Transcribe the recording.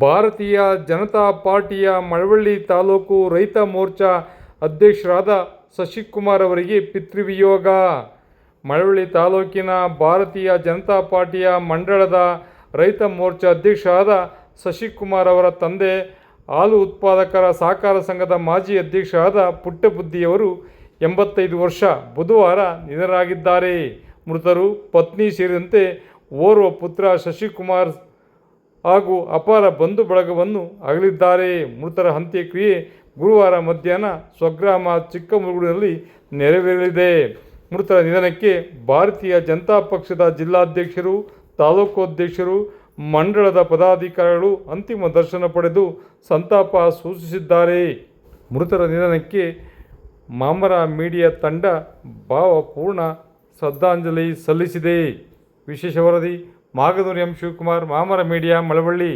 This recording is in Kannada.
ಭಾರತೀಯ ಜನತಾ ಪಾರ್ಟಿಯ ಮಳವಳ್ಳಿ ತಾಲೂಕು ರೈತ ಮೋರ್ಚಾ ಅಧ್ಯಕ್ಷರಾದ ಶಶಿಕುಮಾರ್ ಅವರಿಗೆ ಪಿತೃವಿಯೋಗ. ಮಳವಳ್ಳಿ ತಾಲೂಕಿನ ಭಾರತೀಯ ಜನತಾ ಪಾರ್ಟಿಯ ಮಂಡಳದ ರೈತ ಮೋರ್ಚಾ ಅಧ್ಯಕ್ಷರಾದ ಶಶಿಕುಮಾರ್ ಅವರ ತಂದೆ ಹಾಲು ಉತ್ಪಾದಕರ ಸಹಕಾರ ಸಂಘದ ಮಾಜಿ ಅಧ್ಯಕ್ಷರಾದ ಪುಟ್ಟಬುದ್ಧಿಯವರು 85 ವರ್ಷ ಬುಧವಾರ ನಿಧನರಾಗಿದ್ದಾರೆ. ಮೃತರು ಪತ್ನಿ ಸೇರಿದಂತೆ ಓರ್ವ ಪುತ್ರ ಶಶಿಕುಮಾರ್ ಹಾಗೂ ಅಪಾರ ಬಂಧು ಬಳಗವನ್ನು ಅಗಲಿದ್ದಾರೆ. ಮೃತರ ಅಂತ್ಯಕ್ರಿಯೆ ಗುರುವಾರ ಮಧ್ಯಾಹ್ನ ಸ್ವಗ್ರಾಮ ಚಿಕ್ಕಮಗಳೂರಿನಲ್ಲಿ ನೆರವೇರಲಿದೆ. ಮೃತರ ನಿಧನಕ್ಕೆ ಭಾರತೀಯ ಜನತಾ ಪಕ್ಷದ ಜಿಲ್ಲಾಧ್ಯಕ್ಷರು, ತಾಲೂಕು ಅಧ್ಯಕ್ಷರು, ಮಂಡಳದ ಪದಾಧಿಕಾರಿಗಳು ಅಂತಿಮ ದರ್ಶನ ಪಡೆದು ಸಂತಾಪ ಸೂಚಿಸಿದ್ದಾರೆ. ಮೃತರ ನಿಧನಕ್ಕೆ ಮಾಮರ ಮೀಡಿಯಾ ತಂಡ ಭಾವಪೂರ್ಣ ಶ್ರದ್ಧಾಂಜಲಿ ಸಲ್ಲಿಸಿದೆ. ವಿಶೇಷ ವರದಿ ಮಾಗನೂರು ಎಂ. ಶಿವಕುಮಾರ್, ಮಾಮರ ಮೀಡಿಯಾ, ಮಳವಳ್ಳಿ.